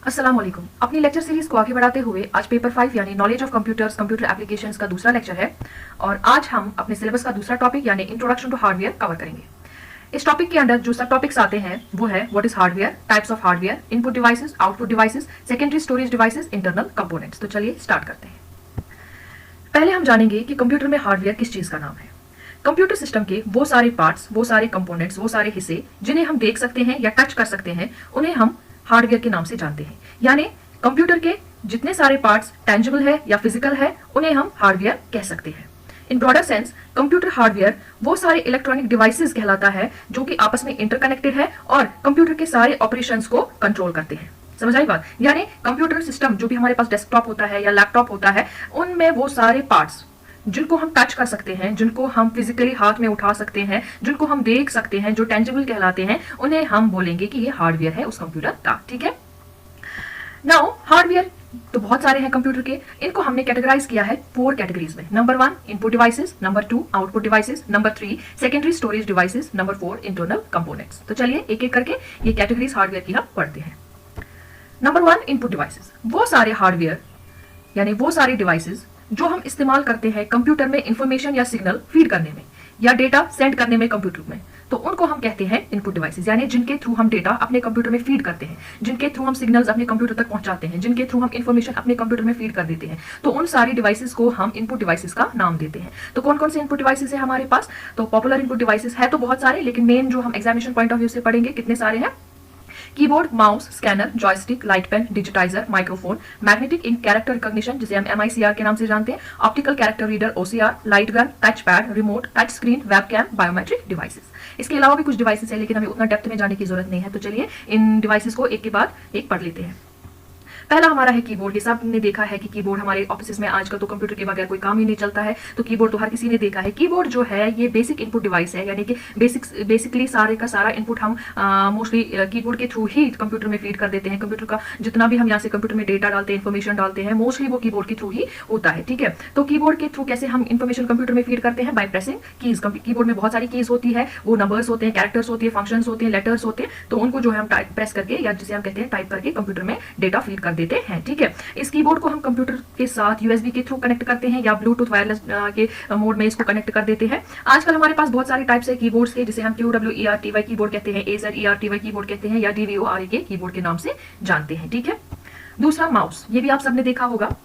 अस्सलाम वालेकुम। अपनी लेक्चर सीरीज को आगे बढ़ाते हुए आज पेपर 5 यानी knowledge of computers computer applications का दूसरा लेक्चर है और आज हम अपने सिलेबस का दूसरा टॉपिक यानी इंट्रोडक्शन टू हार्डवेयर कवर करेंगे। इस टॉपिक के अंदर जो सब टॉपिक्स आते हैं वो है what is hardware, types of hardware, input devices, output devices, secondary storage devices, internal components. तो चलिए स्टार्ट करते हैं। पहले हम जानेंगे कि कंप्यूटर में हार्डवेयर किस चीज का नाम है। कंप्यूटर सिस्टम के वो सारे पार्ट्स, वो सारे कंपोनेंट्स, वो सारे हिस्से जिन्हें हम देख सकते हैं या टच कर सकते हैं उन्हें हम हार्डवेयर के नाम से जानते हैं। यानी कंप्यूटर के जितने सारे पार्ट्स टेंजिबल है या फिजिकल है उन्हें हम हार्डवेयर कह सकते हैं। In broader sense computer hardware वो सारे इलेक्ट्रॉनिक डिवाइसेस कहलाता है जो कि आपस में इंटरकनेक्टेड है और कंप्यूटर के सारे ऑपरेशंस को कंट्रोल करते हैं। समझ आई बात? यानी कंप्यूटर सिस्टम जो भी हमारे पास डेस्कटॉप होता है या लैपटॉप होता है उनमें वो सारे पार्ट्स जिनको हम टच कर सकते हैं, जिनको हम फिजिकली हाथ में उठा सकते हैं, जिनको हम देख सकते हैं, जो टेंजिबल कहलाते हैं, उन्हें हम बोलेंगे कि ये हार्डवेयर है उस कंप्यूटर का। ठीक है। नाउ हार्डवेयर तो बहुत सारे हैं कंप्यूटर के, इनको हमने कैटेगराइज किया है 4 कैटेगरीज में। Number 1 input devices, number 2 output devices, number 3 secondary storage devices, number 4 internal components. तो चलिए एक एक करके ये कैटेगरीज हार्डवेयर की हम पढ़ते हैं। नंबर 1 इनपुट डिवाइसेस, वो सारे हार्डवेयर यानी वो सारे डिवाइसेस जो हम इस्तेमाल करते हैं कंप्यूटर में इंफॉर्मेशन या सिग्नल फीड करने में या डेटा सेंड करने में कंप्यूटर में, तो उनको हम कहते हैं इनपुट डिवाइसेस। यानी जिनके थ्रू हम डेटा अपने कंप्यूटर में फीड करते हैं, जिनके थ्रू हम सिग्नल्स अपने कंप्यूटर तक पहुंचाते हैं, जिनके थ्रू हम इंफॉर्मेशन अपने कंप्यूटर में फीड कर देते हैं, तो उन सारी डिवाइसेस को हम इनपुट डिवाइसेस का नाम देते हैं। तो कौन कौन से इनपुट डिवाइसेस है हमारे पास? तो पॉपुलर इनपुट डिवाइसेस है तो बहुत सारे, लेकिन मेन जो हम एग्जामिनेशन पॉइंट ऑफ व्यू से पढ़ेंगे कितने सारे हैं। Keyboard, mouse, scanner, joystick, light pen, digitiser, microphone, magnetic ink character recognition जिसे हम MICR के नाम से जानते हैं, optical character reader OCR, light gun, touch pad, remote, touch screen, webcam, biometric devices. इसके अलावा भी कुछ डिवाइसेस है लेकिन हमें उतना डेप्थ में जाने की जरूरत नहीं है। तो चलिए इन डिवाइसेस को एक के बाद एक पढ़ लेते हैं। पहला हमारा है कीबोर्ड। ये सब ने देखा है कि कीबोर्ड हमारे ऑफिस में आजकल तो कंप्यूटर के बगैर कोई काम ही नहीं चलता है, तो कीबोर्ड तो हर किसी ने देखा है। कीबोर्ड जो है ये बेसिक इनपुट डिवाइस है, यानी कि बेसिकली सारे का सारा इनपुट हम मोस्टली कीबोर्ड के थ्रू ही कंप्यूटर में फीड कर देते हैं। कंप्यूटर का जितना भी हम यहाँ से कंप्यूटर में डेटा डालते हैं, इन्फॉर्मेशन डालते हैं, मोस्टली वो कीबोर्ड के थ्रू ही होता है। ठीक है। तो कीबोर्ड के थ्रू कैसे हम इन्फॉर्मेशन कंप्यूटर में फीड करते हैं? By pressing keys. कीबोर्ड में बहुत सारी कीज होती है, वो नंबर्स होते हैं, कैरेक्टर्स होती है, फंक्शंस होते हैं, लेटर्स होते हैं, तो उनको जो है हम प्रेस करके या जिसे हम कहते हैं टाइप करके कंप्यूटर में डेटा फीड कर देते हैं। ठीक है। इस कीबोर्ड को हम कंप्यूटर के साथ USB के थ्रू कनेक्ट करते हैं या ब्लूटूथ वायरलेस के मोड में इसको कनेक्ट कर देते हैं। आजकल हमारे पास बहुत सारे टाइप्स है कीबोर्ड्स के, जिसे हम QWERTY कीबोर्ड कहते हैं, AZERTY कीबोर्ड कहते हैं या DVORE कीबोर्ड के नाम से जानते हैं। ठीक है। दूसरा माउस, ये भी आप सबने देखा होगा।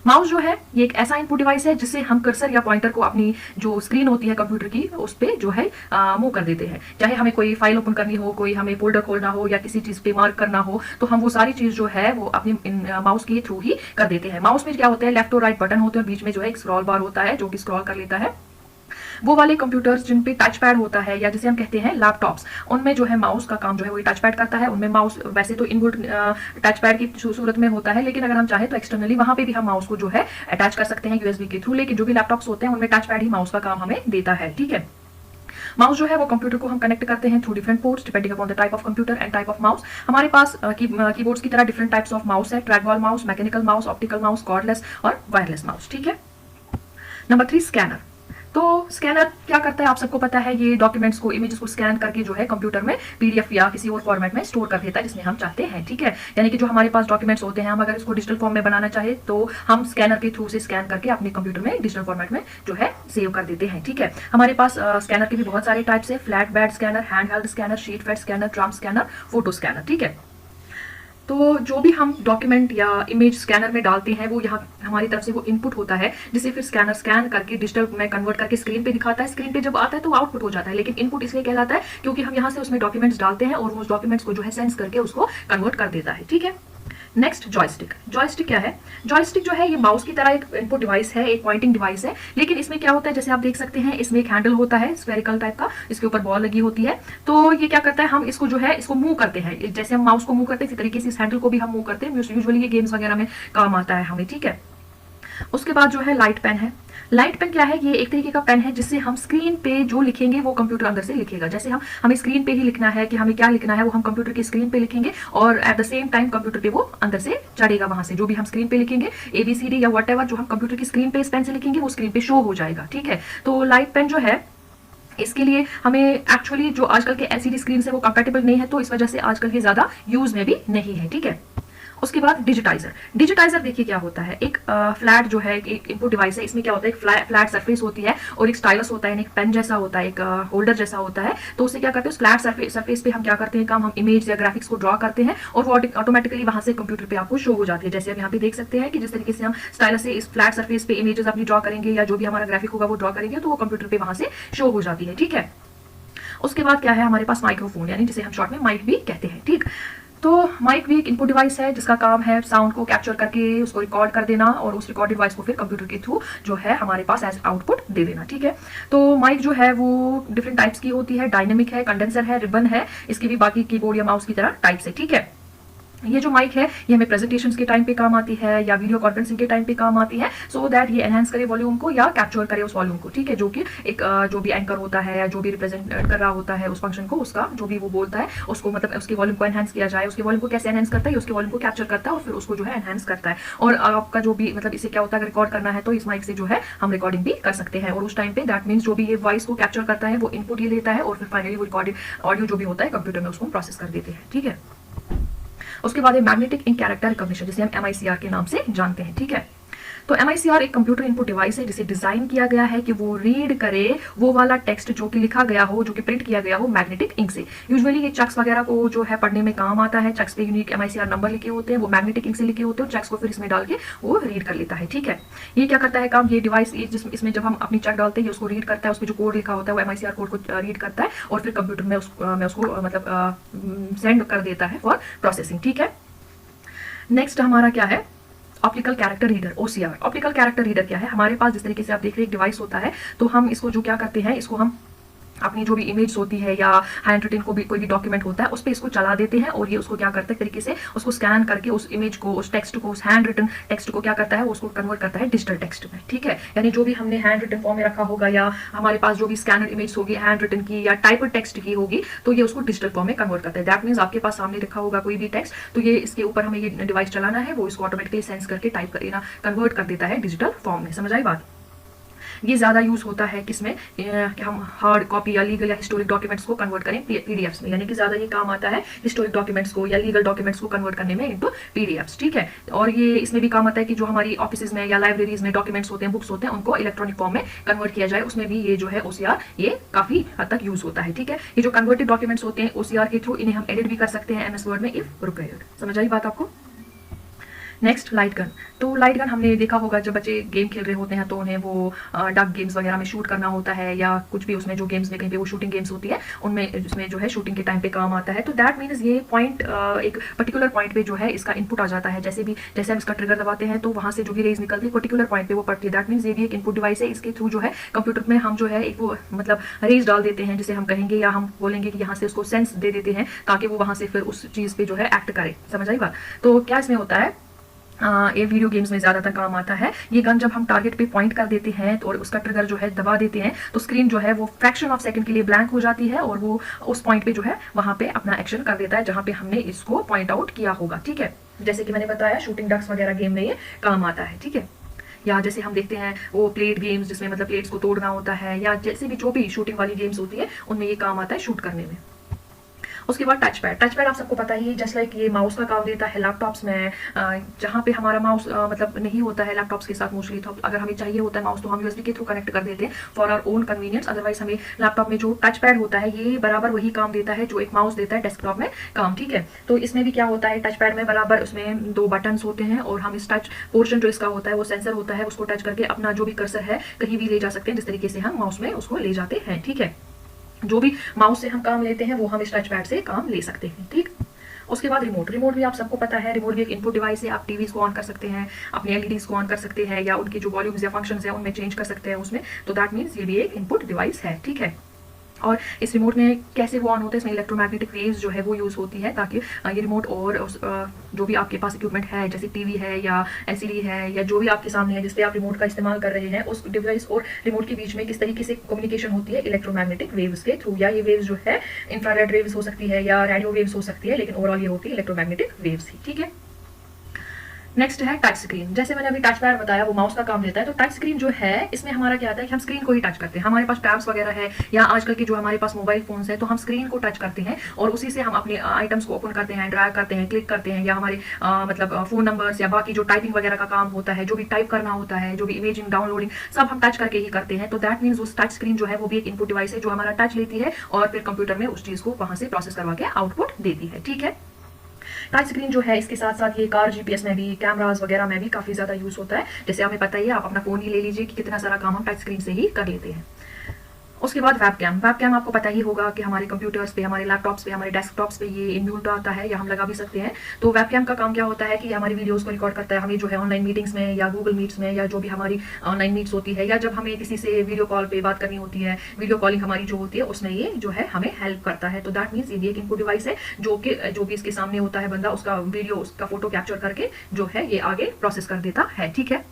माउस जो है ये एक ऐसा इनपुट डिवाइस है जिससे हम कर्सर या पॉइंटर को अपनी जो स्क्रीन होती है कंप्यूटर की उस पे जो है मूव कर देते हैं। चाहे हमें कोई फाइल ओपन करनी हो, कोई हमें फोल्डर खोलना हो या किसी चीज पे मार्क करना हो, तो हम वो सारी चीज जो है वो अपनी माउस के थ्रू ही कर देते हैं। माउस में क्या होता है, लेफ्ट और राइट बटन होते हैं, बीच में जो है एक स्क्रॉल बार होता है जो कि स्क्रॉल कर लेता है। वो वाले कंप्यूटर्स जिन पे टच पैड होता है या जिसे हम कहते हैं लैपटॉप्स, उनमें जो है माउस का काम जो है वो टच पैड करता है। उनमें माउस वैसे तो इनबुल्ट टच पैड की सूरत में होता है, लेकिन अगर हम चाहे तो एक्सटर्नली वहां पे भी हम माउस को जो है अटैच कर सकते हैं USB के थ्रू। लेकिन जो भी लैपटॉप्स होते हैं उनमें टच पैड ही माउस का काम हमें देता है। ठीक है। माउस जो है वो कंप्यूटर को हम कनेक्ट करते हैं through different ports depending upon the type of computer and type of mouse. हमारे पास कीबोर्ड्स की तरह डिफरेंट टाइप्स ऑफ माउस है, trackball mouse, mechanical mouse, optical mouse, cordless और वायरलेस माउस। ठीक है। Number 3 scanner. तो स्कैनर क्या करता है आप सबको पता है, ये डॉक्यूमेंट्स को, इमेजेस को स्कैन करके जो है कंप्यूटर में PDF या किसी और फॉर्मेट में स्टोर कर देता है जिसमें हम चाहते हैं। ठीक है। यानी कि जो हमारे पास डॉक्यूमेंट्स होते हैं, हम अगर इसको डिजिटल फॉर्म में बनाना चाहे तो हम स्कैनर के थ्रू से स्कैन करके अपने कंप्यूटर में डिजिटल फॉर्मेट में जो है सेव कर देते हैं। ठीक है। हमारे पास स्कैनर के भी बहुत सारे टाइप्स है, flat bed scanner, hand held scanner, sheet fed scanner, drum scanner, photo scanner. ठीक है। तो जो भी हम डॉक्यूमेंट या इमेज स्कैनर में डालते हैं वो यहाँ हमारी तरफ से वो इनपुट होता है, जिसे फिर स्कैनर स्कैन करके डिजिटल में कन्वर्ट करके स्क्रीन पे दिखाता है। स्क्रीन पे जब आता है तो आउटपुट हो जाता है, लेकिन इनपुट इसलिए कहलाता है क्योंकि हम यहाँ से उसमें डॉक्यूमेंट्स डालते हैं और उस डॉक्यूमेंट्स को जो है सेंस करके उसको कन्वर्ट कर देता है। ठीक है। Next joystick. जॉयस्टिक क्या है? जॉयस्टिक जो है ये माउस की तरह एक इनपुट डिवाइस है, एक पॉइंटिंग डिवाइस है, लेकिन इसमें क्या होता है जैसे आप देख सकते हैं इसमें एक हैंडल होता है स्फेरिकल टाइप का, इसके ऊपर बॉल लगी होती है। तो ये क्या करता है, हम इसको जो है इसको मूव करते हैं, जैसे हम माउस को मूव करते हैं इसी तरीके से इस हैंडल को भी हम मूव करते हैं। यूजुअली ये गेम्स वगैरह में काम आता है हमें। ठीक है। उसके बाद जो है लाइट पेन है। लाइट पेन क्या है? ये एक तरीके का पेन है जिससे हम स्क्रीन पे जो लिखेंगे वो कंप्यूटर अंदर से लिखेगा। जैसे हमें स्क्रीन पे ही लिखना है कि हमें क्या लिखना है वो हम कंप्यूटर की स्क्रीन पे लिखेंगे और at the same time computer पे वो अंदर से चढ़ेगा। वहां से जो भी हम स्क्रीन पे लिखेंगे ABCD या व्हाटएवर जो हम कंप्यूटर की स्क्रीन पे इस पेन से लिखेंगे वो स्क्रीन पे शो हो जाएगा। ठीक है। तो लाइट पेन जो है इसके लिए हमें एक्चुअली जो आजकल के LCD स्क्रीन से वो कंपैटिबल नहीं है, तो इस वजह से आजकल ये ज्यादा यूज में भी नहीं है। ठीक है। उसके बाद डिजिटाइजर। डिजिटाइजर देखिए क्या होता है, एक फ्लैट जो है एक इनपुट डिवाइस है, इसमें क्या होता है, एक फ्लैट सरफेस होती है और एक स्टाइलस होता है, एक पेन जैसा होता है, एक होल्डर जैसा होता है। तो उससे क्या करते हैं, उस फ्लैट सरफेस पे हम क्या करते हैं काम, हम इमेज या ग्राफिक्स को ड्रॉ करते हैं और वो ऑटोमेटिकली वहां से कंप्यूटर पे आपको शो हो जाती है। जैसे आप यहाँ पे देख सकते हैं कि जिस तरीके से हम स्टाइलस से इस फ्लैट सरफेस पे इमेजेस अपनी ड्रॉ करेंगे या जो भी हमारा ग्राफिक होगा वो ड्रॉ करेंगे तो वो कंप्यूटर पे वहां से शो हो जाती है। ठीक है, उसके बाद क्या है हमारे पास माइक्रोफोन, यानी जिसे हम शॉर्ट में माइक भी कहते हैं। ठीक, तो माइक भी एक इनपुट डिवाइस है जिसका काम है साउंड को कैप्चर करके उसको रिकॉर्ड कर देना और उस रिकॉर्ड डिवाइस को फिर कंप्यूटर के थ्रू जो है हमारे पास एज आउटपुट दे देना। ठीक है, तो माइक जो है वो डिफरेंट टाइप्स की होती है, डायनेमिक है, कंडेंसर है, रिबन है, इसके भी बाकी कीबोर्ड या माउस की तरह टाइप्स है। ठीक है, ये जो माइक है ये हमें प्रेजेंटेशंस के टाइम पे काम आती है या वीडियो कॉन्फ्रेंसिंग के टाइम पे काम आती है, सो दैट ये एनहांस करे वॉल्यूम को या कैप्चर करे उस वॉल्यूम को। ठीक है, जो कि एक जो भी एंकर होता है या जो भी रिप्रेजेंट कर रहा होता है उस फंक्शन को, उसका जो भी वो बोलता है उसको मतलब उसकी वॉल्यूम को एनहांस किया जाए। उसके वॉल्यूम को कैसे एनहांस करता है, उसके वॉल्यूम को कैप्चर करता है और फिर उसको जो है एनहांस करता है। और आपका जो भी मतलब इसे क्या होता है, रिकॉर्ड करना है तो इस माइक से जो है हम रिकॉर्डिंग भी कर सकते हैं और उस टाइम पे दैट मीन्स जो भी ये वॉइस को कैप्चर करता है वो इनपुट ये लेता है और फिर फाइनली वो रिकॉर्डेड ऑडियो जो भी होता है कंप्यूटर में उसको प्रोसेस कर देते हैं। ठीक है, उसके बाद मैग्नेटिक इंक कैरेक्टर रिकॉग्निशन जिसे हम MICR के नाम से जानते हैं। ठीक है, तो MICR एक कंप्यूटर इनपुट डिवाइस है जिसे डिजाइन किया गया है कि वो रीड करे वो वाला टेक्स्ट जो कि लिखा गया हो, जो कि प्रिंट किया गया हो मैग्नेटिक इंक से। यूजुअली ये चेक्स वगैरह को जो है पढ़ने में काम आता है, चेक्स पे यूनिक MICR नंबर लिखे होते हैं, वो मैग्नेटिक इंक से लिखे होते हैं, चेक्स को फिर इसमें डाल के वो रीड कर लेता है। ठीक है, ये क्या करता है काम, ये डिवाइस इसमें जब हम अपनी चेक डालते हैं उसको रीड करता है, उसमें जो कोड लिखा होता है वो MICR कोड को रीड करता है और फिर कंप्यूटर में उसको मतलब सेंड कर देता है फॉर प्रोसेसिंग। ठीक है, नेक्स्ट हमारा क्या है, optical character reader OCR। Optical character reader क्या है, हमारे पास जिस तरीके से आप देख रहे हैं एक डिवाइस होता है तो हम इसको जो क्या करते हैं, इसको हम अपनी जो भी इमेज होती है या हैंड रिटन को भी कोई भी डॉक्यूमेंट होता है उस पर इसको चला देते हैं और ये उसको क्या करता है तरीके से उसको स्कैन करके उस इमेज को, उस टेक्स्ट को, उस हैंड रिटन टेक्स्ट को क्या करता है उसको कन्वर्ट करता है डिजिटल टेक्स्ट में। ठीक है, यानी जो भी हमने हैंड रिटन फॉर्म में रखा होगा या हमारे पास जो भी स्कैनर इमेज होगी हैंड रिटन की या टाइप टेक्स्ट की होगी तो ये उसको डिजिटल फॉर्म में कन्वर्ट करता है। दैट मीन्स आपके पास सामने रखा होगा कोई भी टेक्स्ट तो ये इसके ऊपर हमें ये डिवाइस चलाना है, वो इसको ऑटोमेटिकली सेंस करके टाइप करना कन्वर्ट कर देता है डिजिटल फॉर्म में। समझ आई बात? ये ज्यादा यूज होता है किसमें कि हम हार्ड कॉपी या लीगल या हिस्टोरिक डॉक्यूमेंट्स को कन्वर्ट करें पीडीएफ्स में, यानी कि ज्यादा ये काम आता है हिस्टोरिक डॉक्यूमेंट्स को या लीगल डॉक्यूमेंट्स को कन्वर्ट करने में इनटू पीडीएफ्स। ठीक है, और ये इसमें भी काम आता है कि जो हमारी ऑफिस में या लाइब्रेरीज में डॉक्यूमेंट्स होते हैं, बुक्स होते हैं, उनको इलेक्ट्रॉनिक फॉर्म में कन्वर्ट किया जाए, उसमें भी ये जो है OCR ये काफी हद तक यूज होता है। ठीक है, ये जो कन्वर्टेड डॉक्यूमेंट्स होते हैं OCR के थ्रू इन्हें हम एडिट भी कर सकते हैं MS वर्ड में इफ रिक्वायर्ड। समझ आई बात आपको? Next light gun. तो लाइट गन हमने देखा होगा जब बच्चे गेम खेल रहे होते हैं तो उन्हें वो डक गेम्स वगैरह में शूट करना होता है या कुछ भी उसमें जो गेम्स में कहीं पे वो शूटिंग गेम्स होती है उनमें उसमें जो है शूटिंग के टाइम पे काम आता है। तो दैट मीन्स ये पॉइंट एक पर्टिकुलर पॉइंट पे जो है इसका इनपुट आ जाता है। जैसे हम इसका ट्रिगर दबाते हैं तो वहां से जो भी रेज निकलती है पर्टिकुलर पॉइंट पे वो पड़ती है। दैट मीन्स ये भी एक इनपुट डिवाइस है, इसके थ्रू जो है कंप्यूटर में हम जो है एक वो मतलब रेज डाल देते हैं जिसे हम कहेंगे या हम बोलेंगे कि यहाँ से उसको सेंस दे देते हैं ताकि वो वहां से फिर उस चीज पे जो है एक्ट करे। समझ आई बात? तो क्या इसमें होता है, ये वीडियो गेम्स में ज्यादातर काम आता है। ये गन जब हम टारगेट पे पॉइंट कर देते हैं तो और उसका ट्रिगर जो है दबा देते हैं तो स्क्रीन जो है वो फ्रैक्शन ऑफ सेकंड के लिए ब्लैंक हो जाती है और वो उस पॉइंट पे जो है वहां पे अपना एक्शन कर देता है जहां पे हमने इसको पॉइंट आउट किया होगा। ठीक है, जैसे कि मैंने बताया शूटिंग डक्स वगैरह गेम में ये काम आता है। ठीक है, या जैसे हम देखते हैं वो प्लेट गेम्स जिसमें मतलब प्लेट्स को तोड़ना होता है या जैसे भी जो भी शूटिंग वाली गेम्स होती है उनमें ये काम आता है शूट करने में। उसके बाद टच पैड। टच पैड आप सबको पता ही है जस्ट लाइक ये माउस का काम देता है लैपटॉप्स में। जहाँ पे हमारा माउस मतलब नहीं होता है लैपटॉप्स के साथ मोस्टली, तो अगर हमें चाहिए होता है माउस तो हम USB के थ्रू कनेक्ट कर देते हैं for our own convenience. Otherwise हमें लैपटॉप में जो टच पैड होता है ये बराबर वही काम देता है जो एक माउस देता है डेस्कटॉप में काम। ठीक है, तो इसमें भी क्या होता है टच पैड में बराबर उसमें 2 बटन्स होते हैं और हम इस टच पोर्शन जो इसका होता है वो सेंसर होता है, उसको टच करके अपना जो भी कर्सर है कहीं भी ले जा सकते हैं जिस तरीके से हम माउस में उसको ले जाते हैं। ठीक है, जो भी माउस से हम काम लेते हैं वो हम इस टच पैड से काम ले सकते हैं। ठीक, उसके बाद रिमोट भी आप सबको पता है, रिमोट भी एक इनपुट डिवाइस है। आप टीवीज को ऑन कर सकते हैं, अपने LEDs को ऑन कर सकते हैं या उनके जो वॉल्यूम्स या फंक्शंस है उनमें चेंज कर सकते हैं उसमें। तो दैट मीन्स ये भी एक इनपुट डिवाइस है। ठीक है, और इस रिमोट में कैसे वो ऑन होता है, इसमें इलेक्ट्रोमैग्नेटिक वेव्स जो है वो यूज होती है ताकि ये रिमोट और जो भी आपके पास इक्विपमेंट है जैसे टीवी है या LCD है या जो भी आपके सामने है जिसपे आप रिमोट का इस्तेमाल कर रहे हैं उस डिवाइस और रिमोट के बीच में किस तरीके से कम्युनिकेशन होती है इलेक्ट्रोमैग्नेटिक वेव्स के थ्रू। या ये वेव्स जो है इंफ्रारेड वेव्स हो सकती है या रेडियो वेव्स हो सकती है, लेकिन ओवरऑल ये होती है इलेक्ट्रोमैग्नेटिक वेव्स ही। ठीक है, नेक्स्ट है टच स्क्रीन। जैसे मैंने अभी टच पैड बताया वो माउस का काम लेता है, तो टच स्क्रीन जो है इसमें हमारा क्या आता है कि हम स्क्रीन को ही टच करते हैं। हमारे पास टैब्स वगैरह है या आजकल के जो हमारे पास मोबाइल फोन्स है, तो हम स्क्रीन को टच करते हैं और उसी से हम अपने आइटम्स को ओपन करते हैं, ड्रैग करते हैं, क्लिक करते हैं, या हमारे मतलब फोन नंबर्स या बाकी जो टाइपिंग वगैरह का काम होता है, जो भी टाइप करना होता है, जो भी इमेजिंग डाउनलोडिंग, सब हम टच करके ही करते हैं। तो दैट मीन्स उस टच स्क्रीन जो है वो भी एक इनपुट डिवाइस है जो हमारा टच लेती है और फिर कंप्यूटर में उस चीज को वहां से प्रोसेस करवा के आउटपुट देती है। ठीक है, टच स्क्रीन जो है इसके साथ साथ ये कार जीपीएस में भी, कैमरास वगैरह में भी काफी ज्यादा यूज होता है। जैसे हमें पता ही है, आप अपना फोन ही ले लीजिए कि कितना सारा काम हम टच स्क्रीन से ही कर लेते हैं। उसके बाद वेबकैम। वेबकैम आपको पता ही होगा कि हमारे कंप्यूटर्स पे, हमारे लैपटॉप्स पे, हमारे डेस्कटॉप्स पे ये इनबिल्ट आता है या हम लगा भी सकते हैं। तो वेबकैम का काम क्या होता है कि हमारी वीडियोस को रिकॉर्ड करता है। हमें जो है ऑनलाइन मीटिंग्स में या गूगल मीट्स में या जो भी हमारी ऑनलाइन मीट्स होती है, या जब हमें किसी से वीडियो कॉल पे बात करनी होती है, वीडियो कॉलिंग हमारी जो होती है, उसमें ये जो है हमें हेल्प करता है। तो दैट मीन्स ये भी एक इनपुट डिवाइस है जो भी इसके सामने होता है बंदा, उसका वीडियो, उसका फोटो कैप्चर करके जो है ये आगे प्रोसेस कर देता है। ठीक है,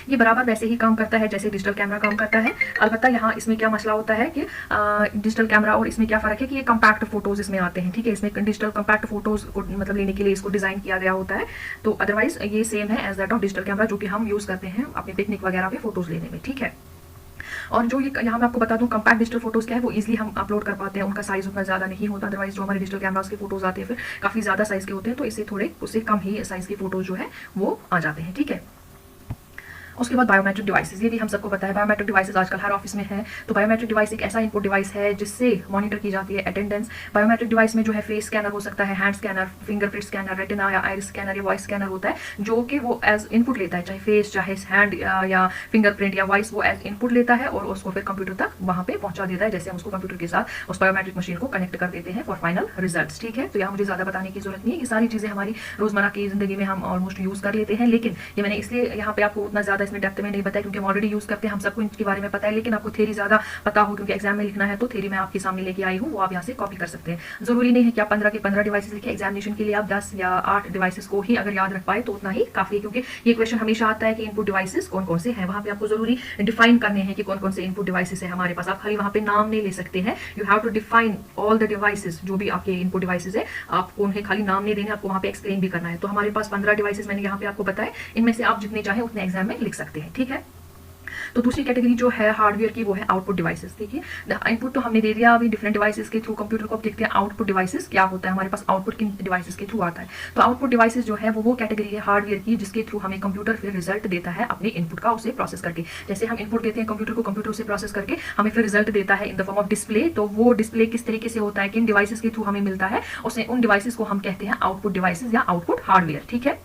ये बराबर वैसे ही काम करता है जैसे डिजिटल कैमरा काम करता है। अलबत्ता यहाँ इसमें क्या मसला होता है कि डिजिटल कैमरा और इसमें क्या फर्क है कि ये कम्पैक्ट फोटोज इसमें आते हैं। ठीक है, इसमें डिजिटल कम्पैक्ट फोटोज को मतलब लेने के लिए इसको डिजाइन किया गया होता है। तो अदरवाइज ये सेम है as that of digital camera जो कि हम यूज करते हैं अपने पिकनिक वगैरह पे फोटोज लेने में। ठीक है, और जो ये यहाँ मैं आपको बता दूं, कम्पैक्ट डिजिटल फोटोज क्या है, वो इजीली हम अपलोड कर पाते हैं, उनका साइज उतना ज्यादा नहीं होता। अदरवाइज जो हमारे डिजिटल कैमरास के फोटोज आते हैं फिर काफी ज्यादा साइज के होते हैं, तो इससे थोड़े उससे कम ही साइज के फोटोज जो है वो आ जाते हैं। ठीक है, उसके बाद बायोमेट्रिक डिवाइसेस, ये भी हम सबको पता है। बायोमेट्रिक डिवाइसेस आजकल हर ऑफिस में है। तो बायोमेट्रिक डिवाइस एक ऐसा इनपुट डिवाइस है जिससे मॉनिटर की जाती है अटेंडेंस। बायोमेट्रिक डिवाइस में जो है फेस स्कैनर हो सकता है, hand scanner, fingerprint scanner, retina या आइरिस स्कैनर या वॉइस स्कैनर होता है, जो कि वो एज इनपुट लेता है, चाहे फेस, चाहे हैंड या फिंगरप्रिंट या वॉइस, वो एज इनपुट लेता है और उसको फिर कंप्यूटर तक वहां पे पहुंचा देता है। जैसे हम उसको कंप्यूटर के साथ उस बायोमेट्रिक मशीन को कनेक्ट कर देते हैं फॉर फाइनल रिजल्ट। ठीक है, तो यहाँ मुझे ज्यादा बताने की जरूरत नहीं है, ये सारी चीजें हमारी रोजमर्रा की जिंदगी में हम ऑलमोस्ट यूज कर लेते हैं। लेकिन ये मैंने इसलिए यहाँ पे आपको उतना ज्यादा इसमें डेप्थ में नहीं बताया क्योंकि हम ऑलरेडी यूज करते हैं, हम सबको इनके बारे में पता है। लेकिन आपको थ्योरी ज्यादा पता हो क्योंकि एग्जाम में लिखना है, तो थ्योरी मैं आपके सामने लेके आई हूँ, वो आप यहाँ से कॉपी कर सकते हैं। जरूरी नहीं है कि आप 15 के 15 डिवाइसेस लिखे, एग्जामिनेशन के लिए आप 10 या 8 डिवाइसेस को ही अगर याद रख पाए तो उतना ही काफी है। क्योंकि ये क्वेश्चन हमेशा आता है कि इनपुट डिवाइसेस कौन कौन से हैं, वहां पे आपको जरूरी डिफाइन करने हैं कि कौन कौन से इनपुट डिवाइसेस है हमारे पास। आप खाली वहां पे नाम नहीं ले सकते हैं, you have to define all the devices, जो भी आपके इनपुट डिवाइसेस है आपको उन्हें खाली नाम नहीं देने, आपको वहां पे एक्सप्लेन भी करना है। तो हमारे पास 15 डिवाइसेस मैंने यहाँ पे आपको बताया, इनमें से आप जितने चाहे उतने एग्जाम में लिख सकते हैं। ठीक है, तो दूसरी कैटेगरी जो है हार्डवेयर की वो है आउटपुट डिवाइसेस। देखिए, इनपुट तो हमने दे दिया, अभी डिफरेंट डिवाइसेस के थ्रू कंप्यूटर को अब देखते हैं आउटपुट डिवाइसेस क्या होता है, हमारे पास आउटपुट किन डिवाइसेस के थ्रू आता है। तो आउटपुट डिवाइसेस जो है वो कैटेगरी है हार्डवेयर की जिसके थ्रू हमें कंप्यूटर फिर रिजल्ट देता है अपने इनपुट का, उसे प्रोसेस करके। जैसे हम इनपुट देते हैं कंप्यूटर को, कंप्यूटर उसे प्रोसेस करके हमें फिर रिजल्ट देता है in the form of display. तो वो डिस्प्ले किस तरीके से होता है, किन डिवाइसेस के थ्रू हमें मिलता है, उसे उन डिवाइसेस को हम कहते हैं आउटपुट डिवाइसेस या आउटपुट हार्डवेयर। ठीक है,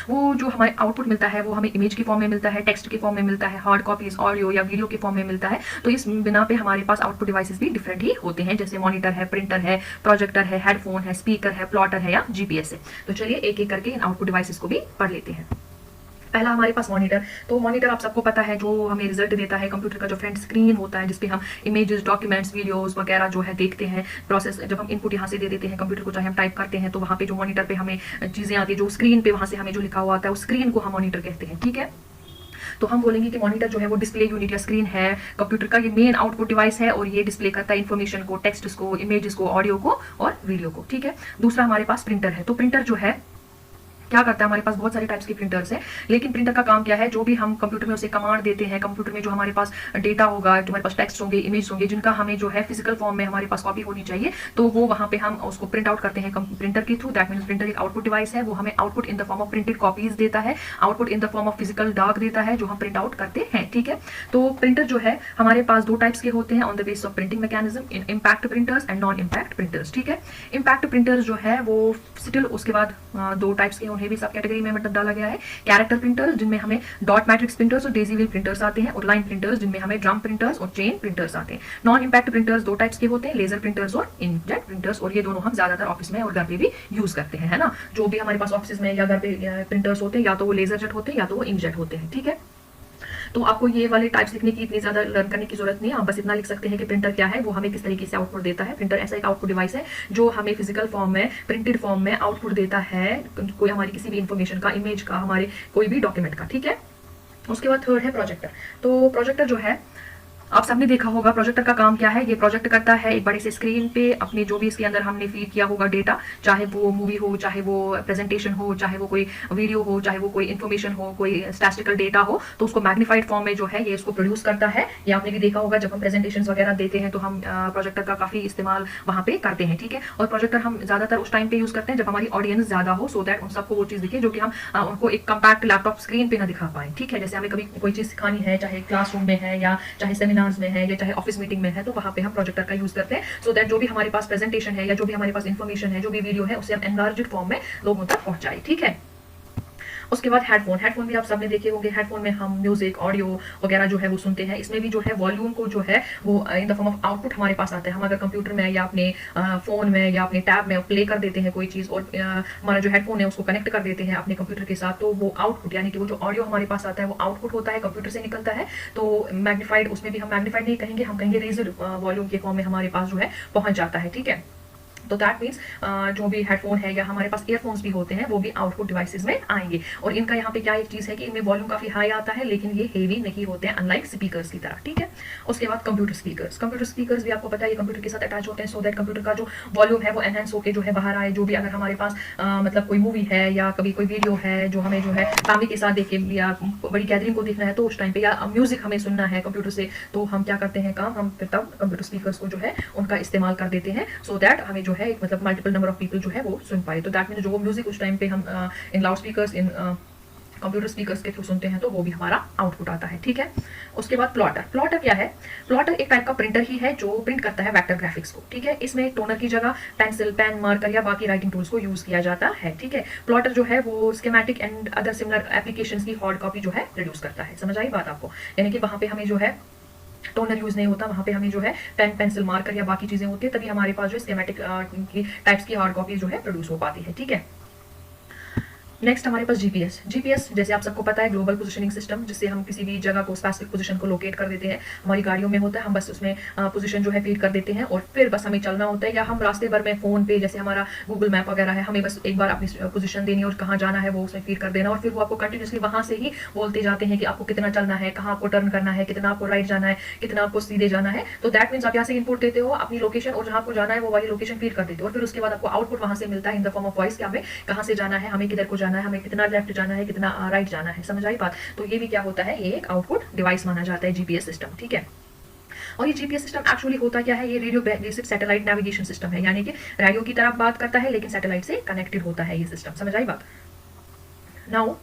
वो जो हमारे आउटपुट मिलता है वो हमें इमेज के फॉर्म में मिलता है, टेक्स्ट के फॉर्म में मिलता है, हार्ड कॉपीज, ऑडियो या वीडियो के फॉर्म में मिलता है। तो इस बिना पे हमारे पास आउटपुट डिवाइसेस भी डिफरेंट ही होते हैं, जैसे मॉनिटर है, प्रिंटर है, प्रोजेक्टर है, हेडफोन है, स्पीकर है, प्लॉटर है या जीपीएस है। तो चलिए एक एक करके इन आउटपुट डिवाइसेस को भी पढ़ लेते हैं। पहला हमारे पास मॉनिटर। तो मॉनिटर आप सबको पता है जो हमें रिजल्ट देता है, कंप्यूटर का जो फ्रंट स्क्रीन होता है जिसपे हम इमेजेस, डॉक्यूमेंट्स, वीडियोस वगैरह जो है देखते हैं। प्रोसेस जब हम इनपुट यहाँ से दे देते हैं कंप्यूटर को, चाहे हम टाइप करते हैं, तो वहाँ पे जो मॉनिटर पे हमें चीजें आती है, जो स्क्रीन पे वहाँ से हमें जो लिखा हुआ आता है उस स्क्रीन को हम मॉनिटर कहते हैं। ठीक है, तो हम बोलेंगे कि मॉनिटर जो है वो डिस्प्ले यूनिट या स्क्रीन है कंप्यूटर का, ये मेन आउटपुट डिवाइस है और ये डिस्प्ले करता है इन्फॉर्मेशन को, टेक्स्ट को, इमेजेस को, ऑडियो को और वीडियो को। ठीक है, दूसरा हमारे पास प्रिंटर है। तो प्रिंटर जो है क्या करता है, हमारे पास बहुत सारे टाइप्स के प्रिंटर्स हैं, लेकिन प्रिंटर का काम क्या है, जो भी हम कंप्यूटर में उसे कमांड देते हैं, कंप्यूटर में जो हमारे पास डेटा होगा, जो हमारे पास टेक्स्ट होंगे, इमेज होंगे, जिनका हमें जो है फिजिकल फॉर्म में हमारे पास कॉपी होनी चाहिए, तो वो वहां पे हम उसको प्रिंट आउट करते हैं प्रिंटर के थ्रू। दैट मींस प्रिंटर एक आउटपुट डिवाइस है, वो हमें output in the form of printed copies देता है, output in the form of physical डाक देता है जो हम प्रिंट आउट करते हैं। ठीक है, तो प्रिंटर जो है हमारे पास दो टाइप्स के होते हैं on the base of printing mechanism, impact printers and non impact printers. ठीक है, इम्पैक्ट प्रिंटर्स जो है वो स्टिल उसके बाद दो टाइप्स के, उन्हें भी सब कैटेगरी में मतलब डाला गया है। कैरेक्टर प्रिंटर्स जिनमें हमें डॉट मैट्रिक्स प्रिंटर्स और डेजी व्हील प्रिंटर्स आते हैं, और लाइन प्रिंटर्स जिनमें हमें ड्रम प्रिंटर्स और चेन प्रिंटर्स आते हैं। नॉन इम्पैक्ट प्रिंटर्स दो टाइप्स के होते हैं, लेजर प्रिंटर्स और इंकजेट प्रिंटर्स, और ये दोनों हम ज्यादातर ऑफिस में और घर पे भी यूज करते हैं, है ना। जो भी हमारे पास ऑफिस में या घर पे प्रिंटर्स होते हैं, या तो वो लेजर जेट होते हैं या तो वो इंकजेट होते हैं। ठीक है, तो आपको ये वाले टाइप्स लिखने की इतनी ज्यादा लर्न करने की जरूरत नहीं है, आप बस इतना लिख सकते हैं कि प्रिंटर क्या है, वो हमें किस तरीके से आउटपुट देता है। प्रिंटर ऐसा एक आउटपुट डिवाइस है जो हमें फिजिकल फॉर्म में, प्रिंटेड फॉर्म में आउटपुट देता है कोई हमारी किसी भी इंफॉर्मेशन का, इमेज का, हमारे कोई भी डॉक्यूमेंट का। ठीक है, उसके बाद थर्ड है प्रोजेक्टर। तो प्रोजेक्टर जो है आप सबने देखा होगा प्रोजेक्टर का काम क्या है। ये प्रोजेक्ट करता है एक बड़े से स्क्रीन पे अपने जो भी इसके अंदर हमने फीड किया होगा डेटा, चाहे वो मूवी हो, चाहे वो प्रेजेंटेशन हो, चाहे वो कोई वीडियो हो, चाहे वो कोई इन्फॉर्मेशन हो, कोई स्टैटिस्टिकल डेटा हो, तो उसको मैग्नीफाइड फॉर्म में जो है ये इसको प्रोड्यूस करता है। ये आपने भी देखा होगा जब हम प्रेजेंटेशन वगैरह देते हैं तो हम प्रोजेक्टर का काफी इस्तेमाल वहां पे करते हैं, ठीक है। और प्रोजेक्टर हम ज्यादातर उस टाइम पे यूज करते हैं जब हमारी ऑडियंस ज्यादा हो, सो दैट उन सबको वो चीज दिखे जो कि हम उनको एक कंपैक्ट लैपटॉप स्क्रीन पे ना दिखा पाए, ठीक है। जैसे हमें कभी कोई चीज सिखानी है, चाहे क्लासरूम में है या चाहे सेमिनार्स में है या चाहे ऑफिस मीटिंग में है, तो वहां पे हम प्रोजेक्टर का यूज करते हैं, सो दैट जो भी हमारे पास प्रेजेंटेशन है या जो भी हमारे पास इन्फॉर्मेशन है, जो भी वीडियो है, उसे हम एनलार्ज्ड फॉर्म में लोगों तक पहुंचाए, ठीक है। उसके बाद हेडफोन भी आप सबने देखे होंगे। हेडफोन में हम म्यूजिक, ऑडियो वगैरह जो है वो सुनते हैं। इसमें भी जो है वॉल्यूम को जो है वो in the form of output हमारे पास आता है। हम अगर कंप्यूटर में या अपने फोन में या अपने टैब में प्ले कर देते हैं कोई चीज और हमारा जो हेडफोन है उसको कनेक्ट कर देते हैं अपने कंप्यूटर के साथ, तो वो आउटपुट यानी कि वो जो ऑडियो हमारे पास आता है वो आउटपुट होता है, कंप्यूटर से निकलता है। तो मैग्नीफाइड, उसमें भी हम मैग्नीफाइड नहीं कहेंगे, हम कहेंगे रेज्ड वॉल्यूम के फॉर्म में हमारे पास जो है पहुंच जाता है, ठीक है। तो दैट मीन्स जो भी हेडफोन है या हमारे पास ईयरफोन्स भी होते हैं वो भी आउटपुट डिवाइसेस में आएंगे। और इनका यहाँ पे क्या एक चीज है कि इनमें वॉल्यूम काफी हाई आता है, लेकिन ये हेवी नहीं होते हैं अनलाइक स्पीकर्स की तरह, ठीक है। उसके बाद कंप्यूटर स्पीकर्स भी आपको पता है ये कंप्यूटर के साथ अटैच होते हैं, सो दैट कंप्यूटर का जो वॉल्यूम है वो एनहेंस होकर जो है बाहर आए। जो भी अगर हमारे पास मतलब कोई मूवी है या कभी कोई वीडियो है जो हमें जो है फैमिली के साथ देखे या बड़ी गैदरिंग को देखना है, तो उस टाइम पे या म्यूजिक हमें सुनना है कंप्यूटर से, तो हम क्या करते हैं काम, हम फिर तब कंप्यूटर स्पीकर्स को जो है उनका इस्तेमाल कर देते हैं, सो दैट हमें जो है मतलब मल्टीपल नंबर ऑफ पीपल जो है वो सुन पाए। तो दैट मीन जो वो म्यूजिक उस टाइम पे हम इन लाउड स्पीकर्स, इन कंप्यूटर स्पीकर्स के थ्रू सुनते हैं तो वो भी हमारा आउटपुट आता है, ठीक है। उसके बाद प्लॉटर क्या है? प्लॉटर एक टाइप का प्रिंटर ही है जो प्रिंट करता है वेक्टर ग्राफिक्स को, ठीक है। इसमें टोनर की जगह पेंसिल, पेन, मार्कर या बाकी राइटिंग टूल्स को यूज किया जाता है, ठीक है। प्लॉटर जो है वो schematic and other similar applications की हार्ड कॉपी जो है प्रोड्यूस करता है। समझ आई बात आपको? यानी कि वहां पे हमें जो है टोनर यूज नहीं होता, वहां पे हमें जो है पेन, पेंसिल, मार्कर या बाकी चीजें होती है, तभी हमारे पास जो स्कीमेटिक की टाइप्स की हार्ड कॉपी जो है प्रोड्यूस हो पाती है, ठीक है। नेक्स्ट हमारे पास जीपीएस जैसे आप सबको पता है ग्लोबल पोजीशनिंग सिस्टम, जिससे हम किसी भी जगह को स्पेसिफिक पोजीशन को लोकेट कर देते हैं। हमारी गाड़ियों में होता है, हम बस उसमें पोजीशन जो है फीड कर देते हैं और फिर बस हमें चलना होता है, या हम रास्ते भर में फोन पे जैसे हमारा गूगल मैप वगैरह है, हमें बस एक बार अपनी पोजीशन देनी और कहाँ जाना है वो उसमें फीड कर देना, और फिर वो आपको कंटिन्यूसली वहां से ही बोलते जाते हैं कि आपको कितना चलना है, कहाँ आपको टर्न करना है, कितना आपको राइट जाना है, कितना आपको सीधे जाना है। तो दैट मीन्स आप यहाँ से इनपुट देते हो अपनी लोकेशन और जहाँ आपको जाना है वो वाली लोकेशन फीड कर देते हो, और फिर उसके बाद आपको आउटपुट वहां से मिलता है in the form of voice कि हमें कहाँ से जाना है, हमें किधर को जाना है, हमें कितना लेफ्ट जाना है, कितना राइट जाना है। समझ आई बात? तो ये भी क्या होता है, ये एक आउटपुट डिवाइस माना जाता है जीपीएस सिस्टम, ठीक है। और ये जीपीएस सिस्टम एक्चुअली होता क्या है, ये radio basic satellite navigation system है, यानी कि रेडियो की तरफ बात करता है लेकिन सैटेलाइट से कनेक्टेड होता है ये सिस्टम। समझ आई बात? नाउ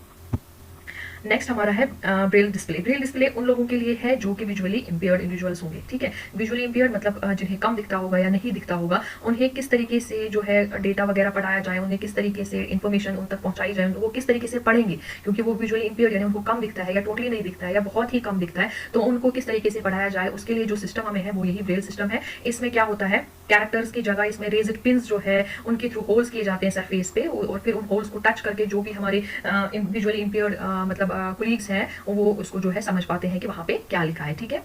नेक्स्ट हमारा है ब्रेल डिस्प्ले। ब्रेल डिस्प्ले उन लोगों के लिए है जो कि विजुअली इंपेयर्ड इंडिविजुअल्स होंगे, ठीक है। विजुअली इंपेयर्ड मतलब जिन्हें कम दिखता होगा या नहीं दिखता होगा, उन्हें किस तरीके से जो है डेटा वगैरह पढ़ाया जाए, उन्हें किस तरीके से इन्फॉर्मेशन उन तक पहुंचाई जाए, वो किस तरीके से पढ़ेंगे, क्योंकि वो विजुअली इंपेयर्ड यानी उनको कम दिखता है या टोटली नहीं दिखता है या बहुत ही कम दिखता है, तो उनको किस तरीके से पढ़ाया जाए उसके लिए जो सिस्टम हमें है वो यही ब्रेल सिस्टम है। इसमें क्या होता है, कैरेक्टर्स की जगह इसमें रेज्ड पिन्स जो है उनके थ्रू होल्स किए जाते हैं सरफेस पे, और फिर उन होल्स को टच करके जो भी हमारे विजुअली इंपेयर्ड मतलब कोलीग्स हैं वो उसको जो है समझ पाते हैं कि वहां पे क्या लिखा है, ठीक है।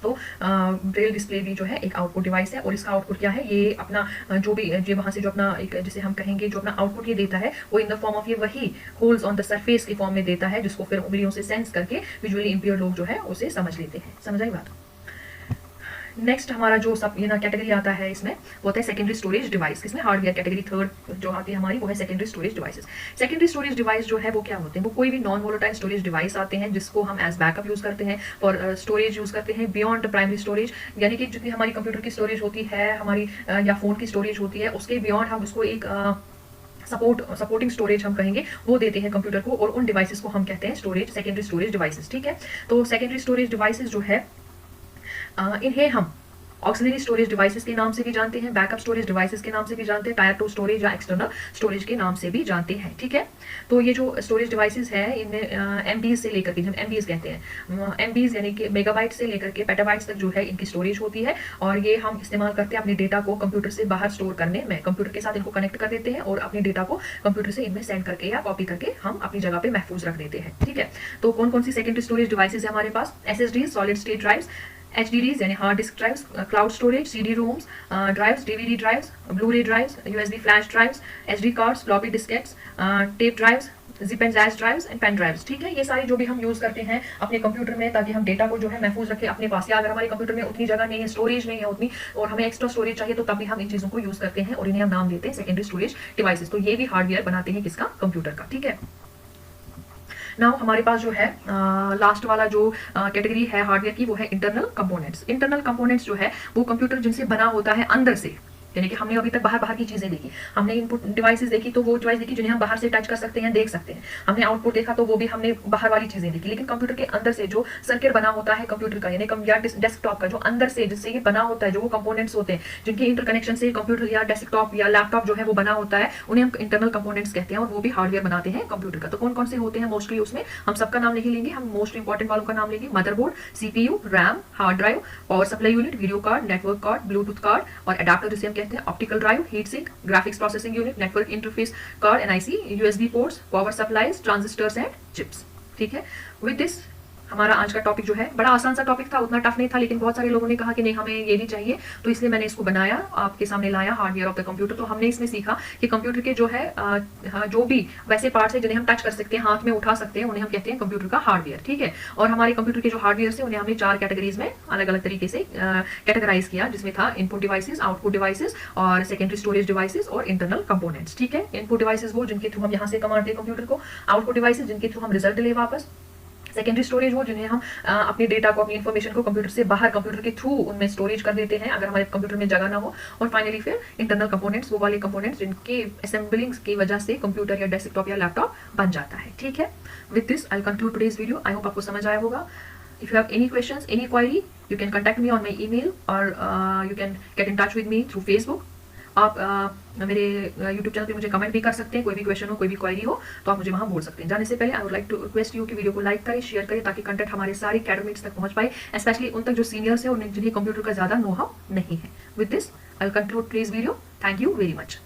तो ब्रेल डिस्प्ले भी जो है एक आउटपुट डिवाइस है, और इसका आउटपुट क्या है, ये अपना जो भी जो वहां से जो अपना एक जिसे हम कहेंगे जो अपना आउटपुट ये देता है वो इन द फॉर्म ऑफ ये वही होल्स ऑन द सरफेस की फॉर्म में देता है, जिसको फिर उंगलियों से सेंस करके विजुअली इंपेयर्ड लोग जो है उसे समझ लेते हैं। समझ आई बात? नेक्स्ट हमारा जो सब ये ना कैटेगरी आता है इसमें वो होता है सेकेंडरी स्टोरेज डिवाइस। इसमें हार्डवेयर कैटेगरी थर्ड जो आती है हमारी वो है secondary storage devices. Secondary storage device जो है वो क्या होते हैं, वो कोई भी नॉन वोलेटाइल स्टोरेज डिवाइस आते हैं जिसको हम एज बैकअप यूज करते हैं और स्टोरेज यूज करते हैं बियॉन्ड प्राइमरी स्टोरेज, यानी कि जितनी हमारी कंप्यूटर की स्टोरेज होती है, हमारी या फोन की स्टोरेज होती है, उसके बियॉन्ड हम उसको एक सपोर्टिंग स्टोरेज हम कहेंगे वो देते हैं कंप्यूटर को, और उन डिवाइसेस को हम कहते हैं स्टोरेज, सेकेंडरी स्टोरेज डिवाइसेस, ठीक है। तो सेकेंडरी स्टोरेज डिवाइसेस जो है इन्हें हम ऑक्सिलरी स्टोरेज डिवाइसेस के नाम से भी जानते हैं, बैकअप स्टोरेज डिवाइसेस के नाम से भी जानते हैं, टायर 2 स्टोरेज या एक्सटर्नल स्टोरेज के नाम से भी जानते हैं, ठीक है। तो ये जो स्टोरेज डिवाइसेस है इनमें एमबीज से लेकर के, हम एमबीज कहते हैं, एमबीज यानी कि मेगाबाइट से लेकर के पेटाबाइट्स तक जो है इनकी स्टोरेज होती है, और ये हम इस्तेमाल करते हैं अपने डेटा को कंप्यूटर से बाहर स्टोर करने में। कंप्यूटर के साथ इनको कनेक्ट कर देते हैं और अपने डेटा को कंप्यूटर से इनमें सेंड करके या कॉपी करके हम अपनी जगह पे महफूज रख देते हैं, ठीक है। तो कौन कौन सी सेकेंडरी स्टोरेज डिवाइसेस है हमारे पास? SSD, solid state drives, HDDs यानी hard disk drives, cloud storage, CD ROMs drives, DVD drives, blu ray drives, USB flash drives, SD cards, floppy diskettes, tape drives, zip and jaz drives and pen drives, ठीक है। ये सारे जो भी हम use करते हैं अपने कंप्यूटर में ताकि हम डेटा को जो है महफूज रखें अपने पास, या अगर हमारे कंप्यूटर में उतनी जगह नहीं है, स्टोरेज नहीं है उतनी, और हमें एक्स्ट्रा स्टोरेज चाहिए, तो तभी हम इन चीजों को यूज करते हैं और इन्हें हम नाम देते हैं सेकेंडरी स्टोरेज डिवाइसेस। तो ये भी हार्डवेयर बनाते हैं किसका? कंप्यूटर का, ठीक है। नाउ हमारे पास जो है लास्ट वाला जो कैटेगरी है हार्डवेयर की, वो है इंटरनल कंपोनेंट्स। इंटरनल कंपोनेंट्स जो है वो कंप्यूटर जिनसे बना होता है अंदर से, यानी कि हमने अभी तक बाहर की चीजें देखी, हमने इनपुट डिवाइसेस देखी तो वो डिवाइस देखी जिन्हें हम बाहर से टच कर सकते हैं, देख सकते हैं, हमने आउटपुट देखा तो वो भी हमने बाहर वाली चीजें देखी। लेकिन कंप्यूटर के अंदर से जो सर्किट बना होता है कंप्यूटर का, यानी या डेस्कटॉप का, जो अंदर से जिससे ये बना होता है, जो वो कंपोनेंट्स होते हैं जिनके इंटरकनेक्शन से कंप्यूटर या डेस्कटॉप या लैपटॉप जो है वो बना होता है, उन्हें हम इंटरनल कंपोनेंट्स कहते हैं, और वो भी हार्डवेयर बनाते हैं कंप्यूटर का। तो कौन कौन से होते हैं मोस्टली, उसमें हम सबका नाम नहीं लेंगे, हम मोस्ट इंपॉर्टेंट वालों का नाम लेंगे। Motherboard, CPU, RAM, hard drive, power supply unit, video card, network card, Bluetooth card और अडाप्टर जिसे हम कहते हैं, optical drive, heat sink, graphics processing unit, network interface card, NIC, USB ports, power supplies, transistors and chips, ठीक है। With this हमारा आज का टॉपिक जो है बड़ा आसान सा टॉपिक था, उतना टफ नहीं था, लेकिन बहुत सारे लोगों ने कहा कि नहीं हमें ये भी चाहिए, तो इसलिए मैंने इसको बनाया, आपके सामने लाया, हार्डवेयर ऑफ द कंप्यूटर। तो हमने इसमें सीखा कि कंप्यूटर के जो है जो भी वैसे पार्ट्स है जिन्हें हम टच कर सकते हैं, हाथ में उठा सकते हैं, उन्हें हम कहते हैं कंप्यूटर का हार्डवेयर, ठीक है। और हमारे कंप्यूटर के जो हार्डवेयर है उन्हें हमने 4 कैटेगरीज में अलग अलग तरीके से कैटेगराइज किया, जिसमें था इनपुट डिवाइसेस, आउटपुट डिवाइसेस और सेकेंडरी स्टोरेज डिवाइसेस और इंटरनल कंपोनेंट्स, ठीक है। इनपुट डिवाइसेस वो जिनके थ्रू हम यहाँ से कमांड दें कंप्यूटर को, आउटपुट डिवाइसेस जिनके थ्रू हम रिजल्ट ले वापस, सेकेंडरी स्टोरेज वो जिन्हें हम अपने डेटा को, अपनी इन्फॉर्मेशन को कंप्यूटर से बाहर कंप्यूटर के थ्रू उनमें स्टोरेज कर देते हैं अगर हमारे कंप्यूटर में जगह ना हो, और फाइनली फिर इंटरनल कंपोनेंट्स वो वाले कंपोनेंट्स जिनके असेंबलिंग की वजह से कंप्यूटर या डेस्कटॉप या लैपटॉप बन जाता है, ठीक है। With this I conclude today's video. I hope आपको समझ आया होगा। If you have any questions, any query, you can contact me on my email or you can get in touch with me through Facebook. आप मेरे YouTube channel पे मुझे comment भी कर सकते हैं, कोई भी क्वेश्चन हो, कोई भी क्वेरी हो तो आप मुझे वहां बोल सकते हैं। जाने से पहले I would like to request you कि वीडियो को लाइक करें, शेयर करें, ताकि कंटेंट हमारे सारे अकेडमिक्स तक पहुंच पाए, स्पेशली उन तक जो सीनियर्स हैं और जिन्हें कंप्यूटर का ज्यादा नो हाउ नहीं है। With this I will conclude today's video. Thank you very much.